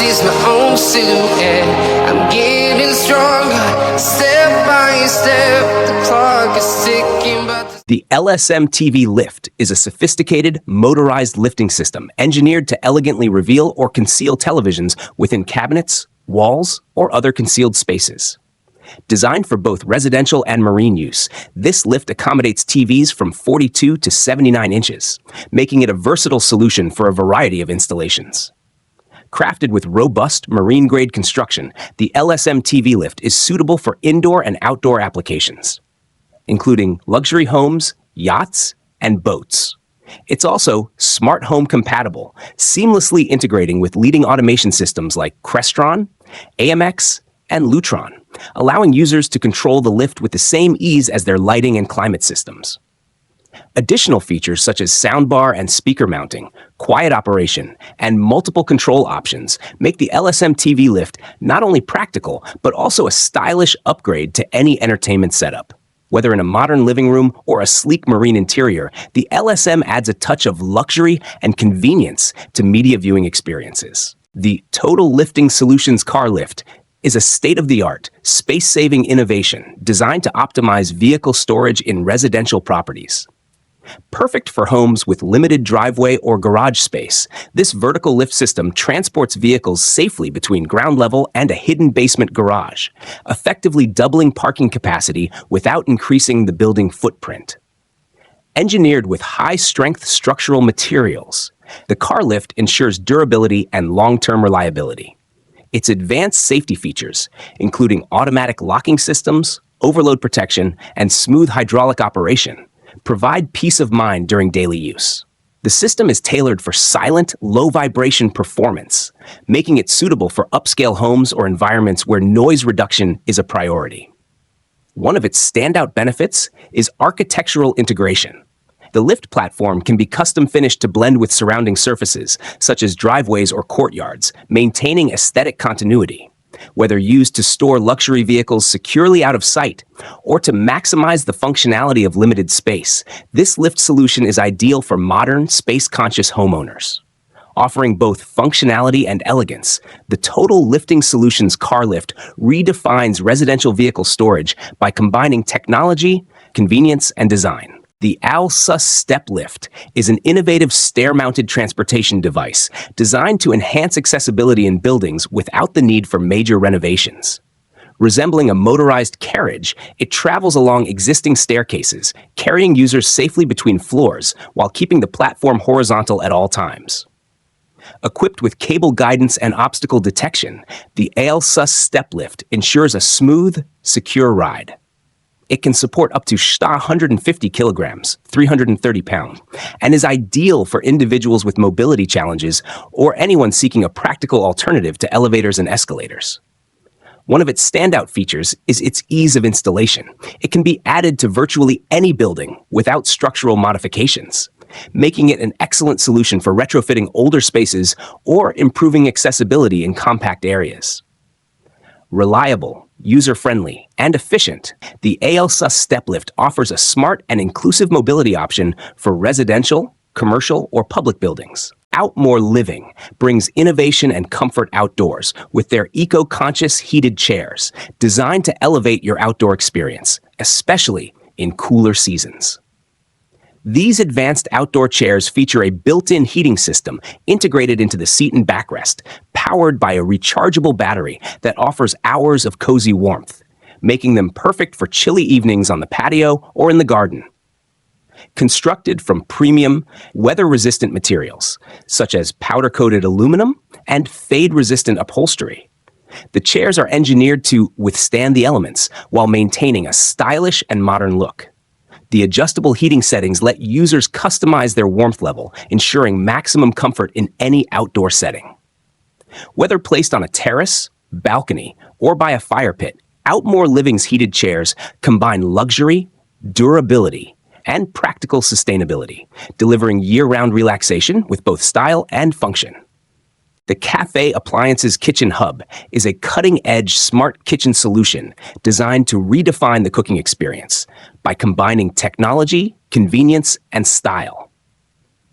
is my own silhouette. I'm getting stronger, step by step. The clock is ticking, but The LSM TV Lift is a sophisticated, motorized lifting system engineered to elegantly reveal or conceal televisions within cabinets, walls, or other concealed spaces. Designed for both residential and marine use, this lift accommodates TVs from 42 to 79 inches, making it a versatile solution for a variety of installations. Crafted with robust marine-grade construction, the LSM TV Lift is suitable for indoor and outdoor applications, including luxury homes, yachts, and boats. It's also smart home compatible, seamlessly integrating with leading automation systems like Crestron, AMX, and Lutron, allowing users to control the lift with the same ease as their lighting and climate systems. Additional features such as soundbar and speaker mounting, quiet operation, and multiple control options make the LSM TV Lift not only practical, but also a stylish upgrade to any entertainment setup. Whether in a modern living room or a sleek marine interior, the LSM adds a touch of luxury and convenience to media viewing experiences. The Total Lifting Solutions Car Lift is a state-of-the-art, space-saving innovation designed to optimize vehicle storage in residential properties. Perfect for homes with limited driveway or garage space, this vertical lift system transports vehicles safely between ground level and a hidden basement garage, effectively doubling parking capacity without increasing the building footprint. Engineered with high-strength structural materials, the car lift ensures durability and long-term reliability. Its advanced safety features, including automatic locking systems, overload protection, and smooth hydraulic operation, provide peace of mind during daily use. The system is tailored for silent, low-vibration performance, making it suitable for upscale homes or environments where noise reduction is a priority. One of its standout benefits is architectural integration. The lift platform can be custom finished to blend with surrounding surfaces, such as driveways or courtyards, maintaining aesthetic continuity. Whether used to store luxury vehicles securely out of sight or to maximize the functionality of limited space, this lift solution is ideal for modern, space-conscious homeowners. Offering both functionality and elegance, the Total Lifting Solutions Car Lift redefines residential vehicle storage by combining technology, convenience, and design. The ALSUS Step Lift is an innovative stair-mounted transportation device designed to enhance accessibility in buildings without the need for major renovations. Resembling a motorized carriage, it travels along existing staircases, carrying users safely between floors while keeping the platform horizontal at all times. Equipped with cable guidance and obstacle detection, the ALSUS Step Lift ensures a smooth, secure ride. It can support up to 150 kilograms, 330 pounds, and is ideal for individuals with mobility challenges or anyone seeking a practical alternative to elevators and escalators. One of its standout features is its ease of installation. It can be added to virtually any building without structural modifications, making it an excellent solution for retrofitting older spaces or improving accessibility in compact areas. Reliable, user-friendly, and efficient, the ALSUS Step Lift offers a smart and inclusive mobility option for residential, commercial, or public buildings. Outmore Living brings innovation and comfort outdoors with their eco-conscious heated chairs, designed to elevate your outdoor experience, especially in cooler seasons. These advanced outdoor chairs feature a built-in heating system integrated into the seat and backrest, powered by a rechargeable battery that offers hours of cozy warmth, making them perfect for chilly evenings on the patio or in the garden. Constructed from premium, weather-resistant materials, such as powder-coated aluminum and fade-resistant upholstery, the chairs are engineered to withstand the elements while maintaining a stylish and modern look. The adjustable heating settings let users customize their warmth level, ensuring maximum comfort in any outdoor setting. Whether placed on a terrace, balcony, or by a fire pit, Outmore Living's heated chairs combine luxury, durability, and practical sustainability, delivering year-round relaxation with both style and function. The Cafe Appliances Kitchen Hub is a cutting-edge smart kitchen solution designed to redefine the cooking experience by combining technology, convenience, and style.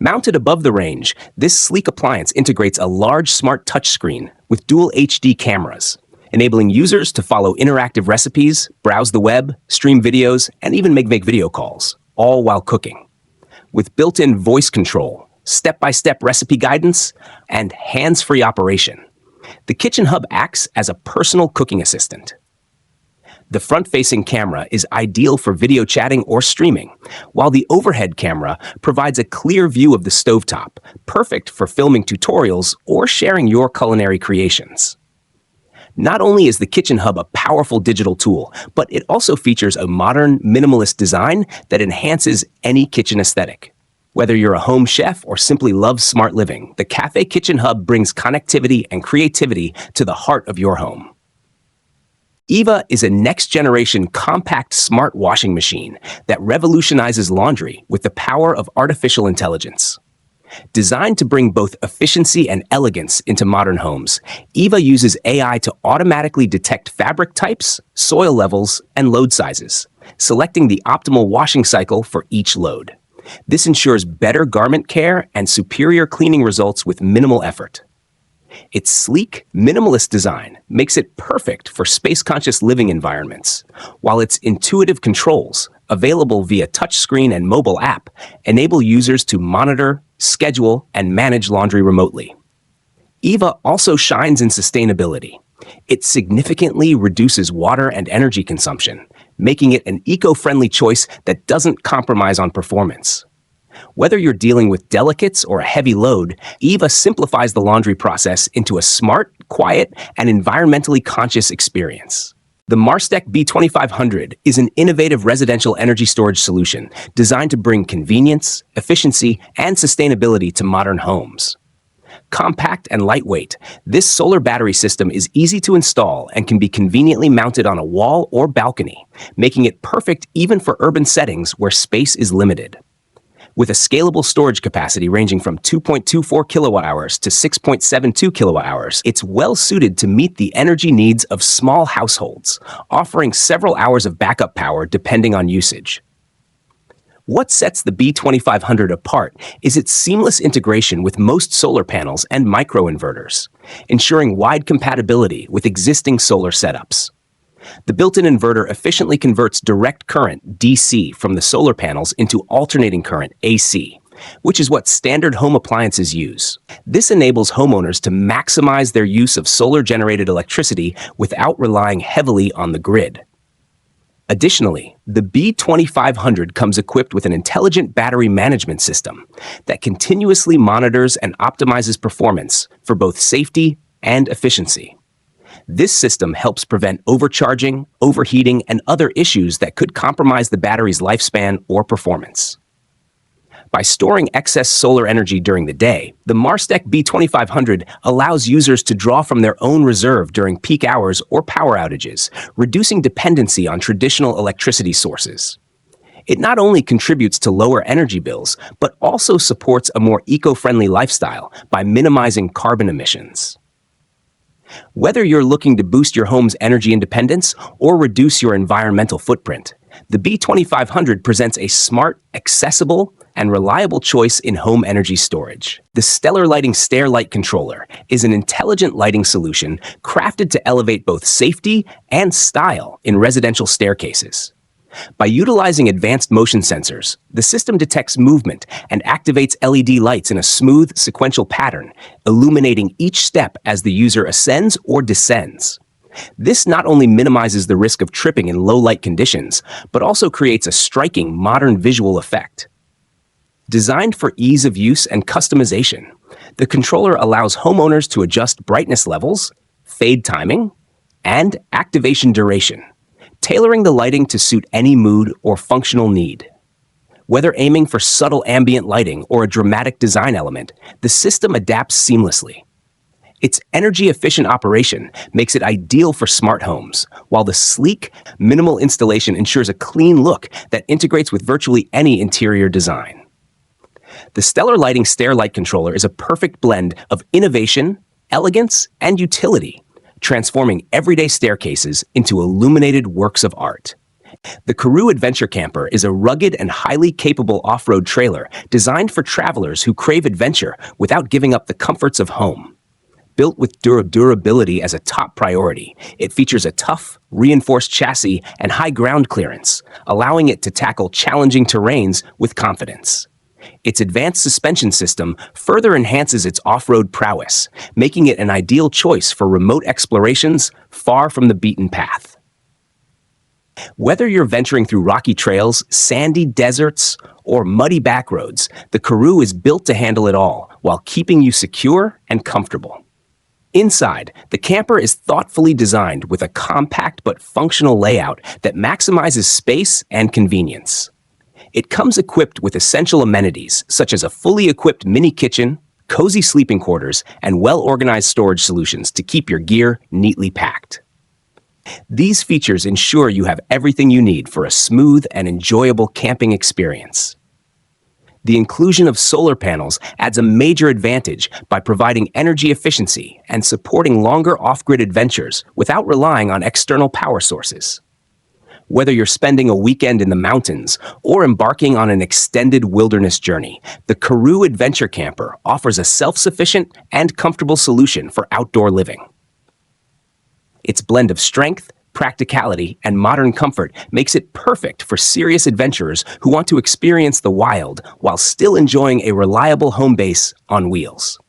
Mounted above the range, this sleek appliance integrates a large smart touchscreen with dual HD cameras, enabling users to follow interactive recipes, browse the web, stream videos, and even make video calls, all while cooking. With built-in voice control, step-by-step recipe guidance, and hands-free operation, the Kitchen Hub acts as a personal cooking assistant. The front-facing camera is ideal for video chatting or streaming, while the overhead camera provides a clear view of the stovetop, perfect for filming tutorials or sharing your culinary creations. Not only is the Kitchen Hub a powerful digital tool, but it also features a modern, minimalist design that enhances any kitchen aesthetic. Whether you're a home chef or simply love smart living, the Cafe Kitchen Hub brings connectivity and creativity to the heart of your home. Eva is a next-generation compact smart washing machine that revolutionizes laundry with the power of artificial intelligence. Designed to bring both efficiency and elegance into modern homes, Eva uses AI to automatically detect fabric types, soil levels, and load sizes, selecting the optimal washing cycle for each load. This ensures better garment care and superior cleaning results with minimal effort. Its sleek, minimalist design makes it perfect for space-conscious living environments, while its intuitive controls, available via touchscreen and mobile app, enable users to monitor, schedule, and manage laundry remotely. Eva also shines in sustainability. It significantly reduces water and energy consumption, making it an eco-friendly choice that doesn't compromise on performance. Whether you're dealing with delicates or a heavy load, Eva simplifies the laundry process into a smart, quiet, and environmentally conscious experience. The Marstech B2500 is an innovative residential energy storage solution designed to bring convenience, efficiency, and sustainability to modern homes. Compact and lightweight, this solar battery system is easy to install and can be conveniently mounted on a wall or balcony, making it perfect even for urban settings where space is limited. With a scalable storage capacity ranging from 2.24 kilowatt-hours to 6.72 kilowatt-hours, it's well-suited to meet the energy needs of small households, offering several hours of backup power depending on usage. What sets the B2500 apart is its seamless integration with most solar panels and microinverters, ensuring wide compatibility with existing solar setups. The built-in inverter efficiently converts direct current, DC, from the solar panels into alternating current, AC, which is what standard home appliances use. This enables homeowners to maximize their use of solar-generated electricity without relying heavily on the grid. Additionally, the B2500 comes equipped with an intelligent battery management system that continuously monitors and optimizes performance for both safety and efficiency. This system helps prevent overcharging, overheating, and other issues that could compromise the battery's lifespan or performance. By storing excess solar energy during the day, the Marstech B2500 allows users to draw from their own reserve during peak hours or power outages, reducing dependency on traditional electricity sources. It not only contributes to lower energy bills, but also supports a more eco-friendly lifestyle by minimizing carbon emissions. Whether you're looking to boost your home's energy independence or reduce your environmental footprint, the B2500 presents a smart, accessible, and reliable choice in home energy storage. The Stellar Lighting Stair Light Controller is an intelligent lighting solution crafted to elevate both safety and style in residential staircases. By utilizing advanced motion sensors, the system detects movement and activates LED lights in a smooth, sequential pattern, illuminating each step as the user ascends or descends. This not only minimizes the risk of tripping in low-light conditions, but also creates a striking, modern visual effect. Designed for ease of use and customization, the controller allows homeowners to adjust brightness levels, fade timing, and activation duration, tailoring the lighting to suit any mood or functional need. Whether aiming for subtle ambient lighting or a dramatic design element, the system adapts seamlessly. Its energy-efficient operation makes it ideal for smart homes, while the sleek, minimal installation ensures a clean look that integrates with virtually any interior design. The Stellar Lighting Stair Light Controller is a perfect blend of innovation, elegance, and utility, transforming everyday staircases into illuminated works of art. The Karoo Adventure Camper is a rugged and highly capable off-road trailer designed for travelers who crave adventure without giving up the comforts of home. Built with durability as a top priority, it features a tough, reinforced chassis and high ground clearance, allowing it to tackle challenging terrains with confidence. Its advanced suspension system further enhances its off-road prowess, making it an ideal choice for remote explorations far from the beaten path. Whether you're venturing through rocky trails, sandy deserts, or muddy backroads, the Karoo is built to handle it all while keeping you secure and comfortable. Inside, the camper is thoughtfully designed with a compact but functional layout that maximizes space and convenience. It comes equipped with essential amenities such as a fully equipped mini kitchen, cozy sleeping quarters, and well-organized storage solutions to keep your gear neatly packed. These features ensure you have everything you need for a smooth and enjoyable camping experience. The inclusion of solar panels adds a major advantage by providing energy efficiency and supporting longer off-grid adventures without relying on external power sources. Whether you're spending a weekend in the mountains or embarking on an extended wilderness journey, the Karoo Adventure Camper offers a self-sufficient and comfortable solution for outdoor living. Its blend of strength, practicality, and modern comfort makes it perfect for serious adventurers who want to experience the wild while still enjoying a reliable home base on wheels.